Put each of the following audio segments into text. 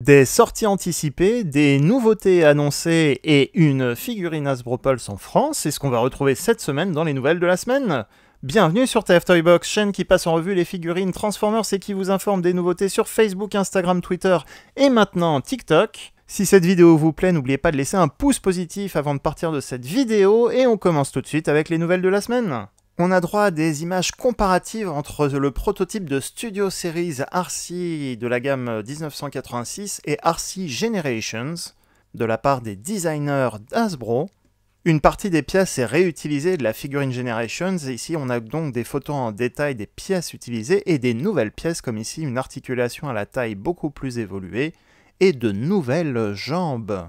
Des sorties anticipées, des nouveautés annoncées et une figurine Hasbro Pulse en France, c'est ce qu'on va retrouver cette semaine dans les nouvelles de la semaine. Bienvenue sur TF Toy Box, chaîne qui passe en revue les figurines Transformers et qui vous informe des nouveautés sur Facebook, Instagram, Twitter et maintenant TikTok. Si cette vidéo vous plaît, n'oubliez pas de laisser un pouce positif avant de partir de cette vidéo et on commence tout de suite avec les nouvelles de la semaine. On a droit à des images comparatives entre le prototype de Studio Series RC de la gamme 1986 et RC Generations de la part des designers d'Hasbro. Une partie des pièces est réutilisée de la figurine Generations, et ici on a donc des photos en détail des pièces utilisées et des nouvelles pièces comme ici une articulation à la taille beaucoup plus évoluée et de nouvelles jambes.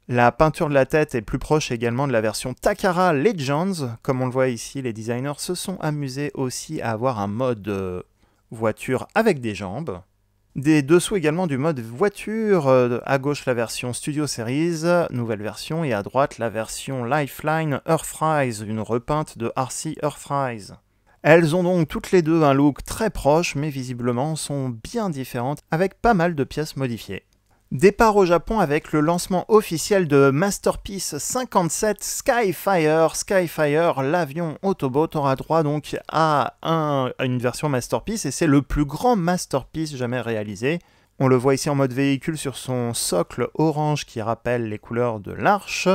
La peinture de la tête est plus proche également de la version Takara Legends. Comme on le voit ici, les designers se sont amusés aussi à avoir un mode voiture avec des jambes. Des dessous également du mode voiture, à gauche la version Studio Series, nouvelle version, et à droite la version Lifeline Earthrise, une repeinte de RC Earthrise. Elles ont donc toutes les deux un look très proche, mais visiblement sont bien différentes, avec pas mal de pièces modifiées. Départ au Japon avec le lancement officiel de Masterpiece 57 Skyfire. Skyfire, l'avion Autobot, aura droit donc à une version Masterpiece et c'est le plus grand Masterpiece jamais réalisé. On le voit ici en mode véhicule sur son socle orange qui rappelle les couleurs de l'Arche.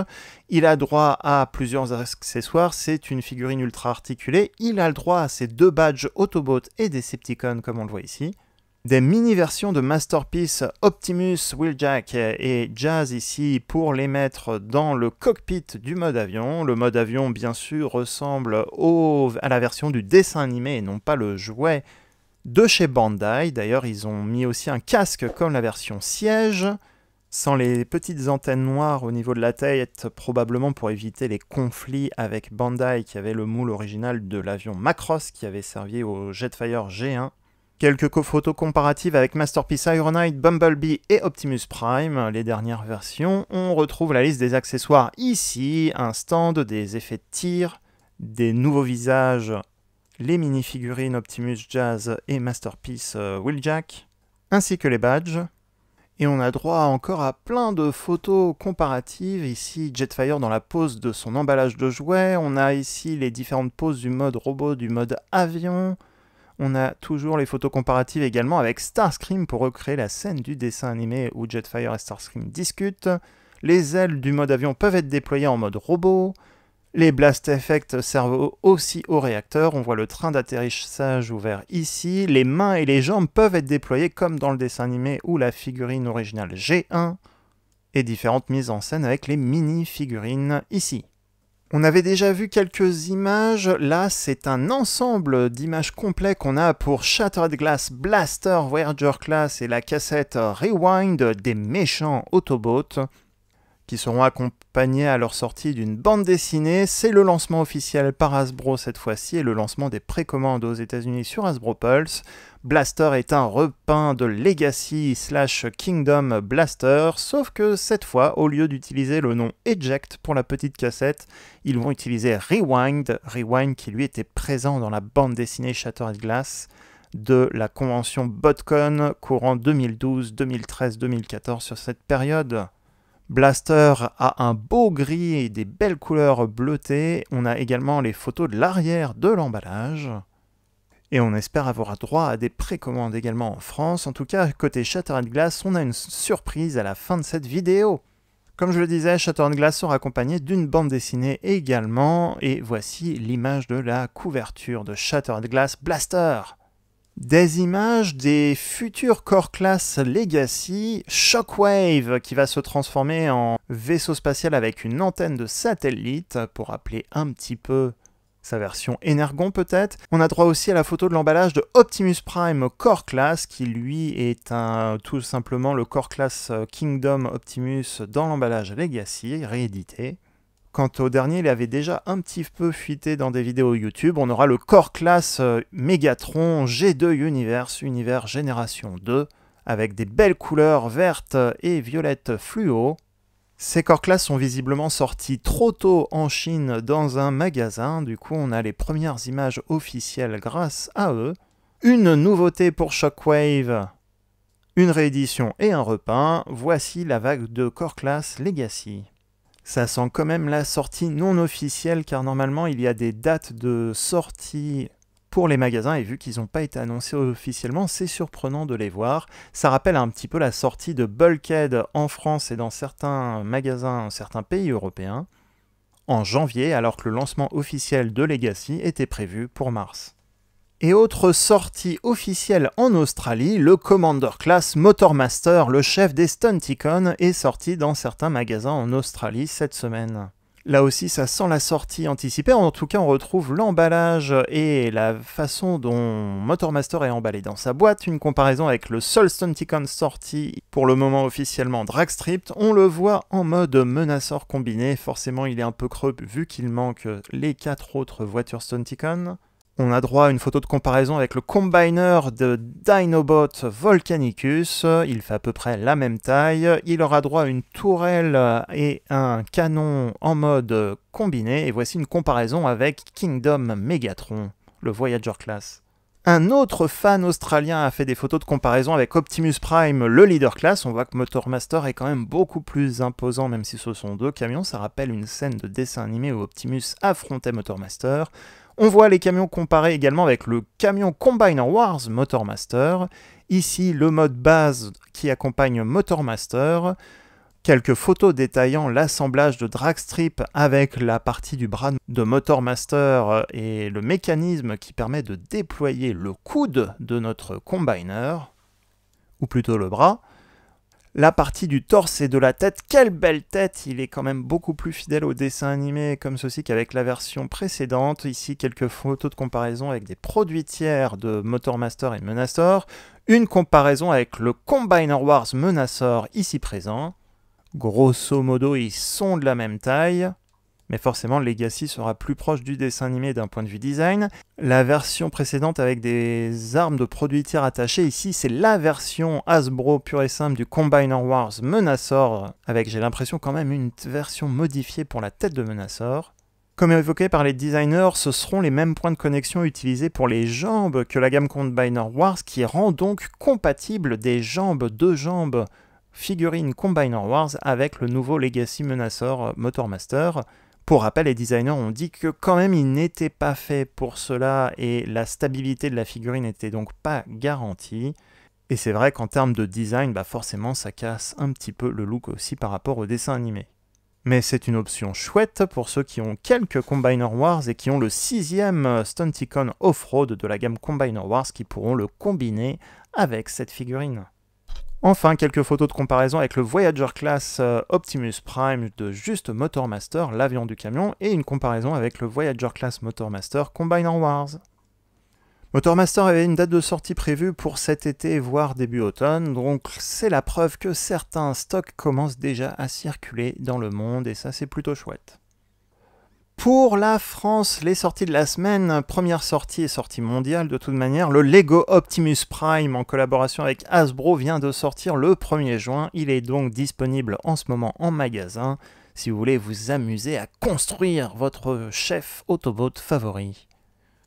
Il a droit à plusieurs accessoires, c'est une figurine ultra articulée. Il a le droit à ses deux badges Autobot et Decepticon comme on le voit ici. Des mini-versions de Masterpiece Optimus, Wheeljack et Jazz ici pour les mettre dans le cockpit du mode avion. Le mode avion bien sûr ressemble à la version du dessin animé et non pas le jouet de chez Bandai. D'ailleurs ils ont mis aussi un casque comme la version siège, sans les petites antennes noires au niveau de la tête, probablement pour éviter les conflits avec Bandai qui avait le moule original de l'avion Macross qui avait servi au Jetfire G1. Quelques photos comparatives avec Masterpiece Ironhide, Bumblebee et Optimus Prime, les dernières versions. On retrouve la liste des accessoires ici, un stand, des effets de tir, des nouveaux visages, les mini-figurines Optimus Jazz et Masterpiece Wheeljack, ainsi que les badges. Et on a droit encore à plein de photos comparatives. Ici, Jetfire dans la pose de son emballage de jouets. On a ici les différentes poses du mode robot, du mode avion. On a toujours les photos comparatives également avec Starscream pour recréer la scène du dessin animé où Jetfire et Starscream discutent. Les ailes du mode avion peuvent être déployées en mode robot. Les Blast Effects servent aussi au réacteur. On voit le train d'atterrissage ouvert ici. Les mains et les jambes peuvent être déployées comme dans le dessin animé ou la figurine originale G1. Et différentes mises en scène avec les mini-figurines ici. On avait déjà vu quelques images, là c'est un ensemble d'images complets qu'on a pour Shattered Glass Blaster Voyager Class et la cassette Rewind des méchants Autobots qui seront accompagnés à leur sortie d'une bande dessinée. C'est le lancement officiel par Hasbro cette fois-ci et le lancement des précommandes aux États-Unis sur Hasbro Pulse. Blaster est un repeint de Legacy / Kingdom Blaster, sauf que cette fois, au lieu d'utiliser le nom Eject pour la petite cassette, ils vont utiliser Rewind, Rewind qui lui était présent dans la bande dessinée Shattered Glass de la convention BotCon courant 2012, 2013, 2014 sur cette période. Blaster a un beau gris et des belles couleurs bleutées. On a également les photos de l'arrière de l'emballage. Et on espère avoir droit à des précommandes également en France. En tout cas, côté Shattered Glass, on a une surprise à la fin de cette vidéo. Comme je le disais, Shattered Glass sera accompagné d'une bande dessinée également. Et voici l'image de la couverture de Shattered Glass Blaster. Des images des futurs Core Class Legacy, Shockwave qui va se transformer en vaisseau spatial avec une antenne de satellite pour rappeler un petit peu sa version Energon peut-être. On a droit aussi à la photo de l'emballage de Optimus Prime Core Class qui lui est tout simplement le Core Class Kingdom Optimus dans l'emballage Legacy réédité. Quant au dernier, il avait déjà un petit peu fuité dans des vidéos YouTube. On aura le Core Class Megatron G2 Universe, Univers Génération 2, avec des belles couleurs vertes et violettes fluo. Ces Core Class sont visiblement sortis trop tôt en Chine dans un magasin, du coup on a les premières images officielles grâce à eux. Une nouveauté pour Shockwave, Une réédition et un repeint, voici la vague de Core Class Legacy. Ça sent quand même la sortie non officielle car normalement il y a des dates de sortie pour les magasins et vu qu'ils n'ont pas été annoncés officiellement, c'est surprenant de les voir. Ça rappelle un petit peu la sortie de Bulkhead en France et dans certains magasins, dans certains pays européens, en janvier alors que le lancement officiel de Legacy était prévu pour mars. Et autre sortie officielle en Australie, le Commander Class Motormaster, le chef des Stunticon, est sorti dans certains magasins en Australie cette semaine. Là aussi, ça sent la sortie anticipée. En tout cas, on retrouve l'emballage et la façon dont Motormaster est emballé dans sa boîte. Une comparaison avec le seul Stunticon sorti pour le moment officiellement Dragstrip. On le voit en mode menaçeur combiné. Forcément, il est un peu creux vu qu'il manque les 4 autres voitures Stunticon. On a droit à une photo de comparaison avec le Combiner de Dinobot Volcanicus. Il fait à peu près la même taille. Il aura droit à une tourelle et un canon en mode combiné. Et voici une comparaison avec Kingdom Megatron, le Voyager Class. Un autre fan australien a fait des photos de comparaison avec Optimus Prime, le Leader Class. On voit que Motormaster est quand même beaucoup plus imposant, même si ce sont 2 camions. Ça rappelle une scène de dessin animé où Optimus affrontait Motormaster. On voit les camions comparés également avec le camion Combiner Wars Motormaster. Ici, le mode base qui accompagne Motormaster. Quelques photos détaillant l'assemblage de Dragstrip avec la partie du bras de Motormaster et le mécanisme qui permet de déployer le coude de notre Combiner, ou plutôt le bras. La partie du torse et de la tête, quelle belle tête! Il est quand même beaucoup plus fidèle au dessin animé comme ceci qu'avec la version précédente. Ici, quelques photos de comparaison avec des produits tiers de Motormaster et Menasor. Une comparaison avec le Combiner Wars Menasor ici présent. Grosso modo, ils sont de la même taille. Mais forcément, le Legacy sera plus proche du dessin animé d'un point de vue design. La version précédente avec des armes de produits tiers attachées, ici c'est la version Hasbro pure et simple du Combiner Wars Menasor, avec j'ai l'impression quand même une version modifiée pour la tête de Menasor. Comme évoqué par les designers, ce seront les mêmes points de connexion utilisés pour les jambes que la gamme Combiner Wars, qui rend donc compatible des jambes, 2 jambes figurines Combiner Wars avec le nouveau Legacy Menasor Motormaster. Pour rappel, les designers ont dit que quand même il n'était pas fait pour cela et la stabilité de la figurine n'était donc pas garantie. Et c'est vrai qu'en termes de design, forcément ça casse un petit peu le look aussi par rapport au dessin animé. Mais c'est une option chouette pour ceux qui ont quelques Combiner Wars et qui ont le 6e Stunticon Off-Road de la gamme Combiner Wars qui pourront le combiner avec cette figurine. Enfin, quelques photos de comparaison avec le Voyager Class Optimus Prime de juste Motormaster, l'avion du camion, et une comparaison avec le Voyager Class Motormaster Combiner Wars. Motormaster avait une date de sortie prévue pour cet été, voire début automne, donc c'est la preuve que certains stocks commencent déjà à circuler dans le monde, et ça c'est plutôt chouette. Pour la France, les sorties de la semaine, première sortie et sortie mondiale de toute manière, le Lego Optimus Prime en collaboration avec Hasbro vient de sortir le 1er juin. Il est donc disponible en ce moment en magasin si vous voulez vous amuser à construire votre chef Autobot favori.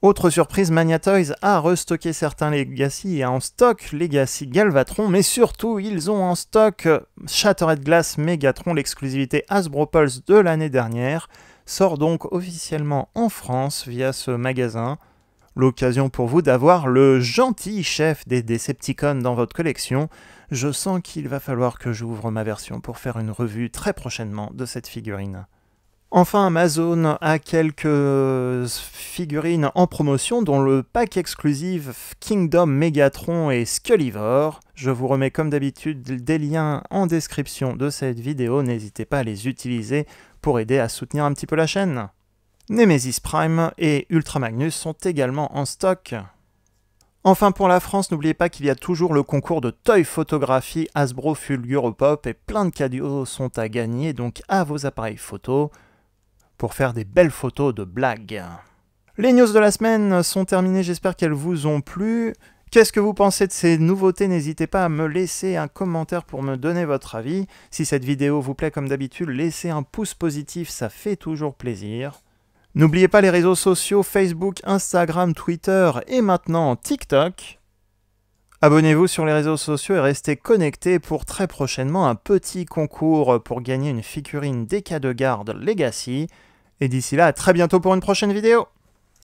Autre surprise, Magnatoys a restocké certains Legacy et a en stock Legacy Galvatron, mais surtout ils ont en stock Shattered Glass Megatron, l'exclusivité Hasbro Pulse de l'année dernière, sort donc officiellement en France via ce magasin. L'occasion pour vous d'avoir le gentil chef des Decepticons dans votre collection. Je sens qu'il va falloir que j'ouvre ma version pour faire une revue très prochainement de cette figurine. Enfin, Amazon a quelques figurines en promotion, dont le pack exclusif Kingdom Megatron et Skullivore. Je vous remets comme d'habitude des liens en description de cette vidéo, n'hésitez pas à les utiliser pour aider à soutenir un petit peu la chaîne. Nemesis Prime et Ultra Magnus sont également en stock. Enfin pour la France, n'oubliez pas qu'il y a toujours le concours de Toy Photographie Hasbro Fulguropop et plein de cadeaux sont à gagner, donc à vos appareils photo pour faire des belles photos de blagues. Les news de la semaine sont terminées, j'espère qu'elles vous ont plu. Qu'est-ce que vous pensez de ces nouveautés? N'hésitez pas à me laisser un commentaire pour me donner votre avis. Si cette vidéo vous plaît comme d'habitude, laissez un pouce positif, ça fait toujours plaisir. N'oubliez pas les réseaux sociaux Facebook, Instagram, Twitter et maintenant TikTok. Abonnez-vous sur les réseaux sociaux et restez connectés pour très prochainement un petit concours pour gagner une figurine DK de garde Legacy. Et d'ici là, à très bientôt pour une prochaine vidéo.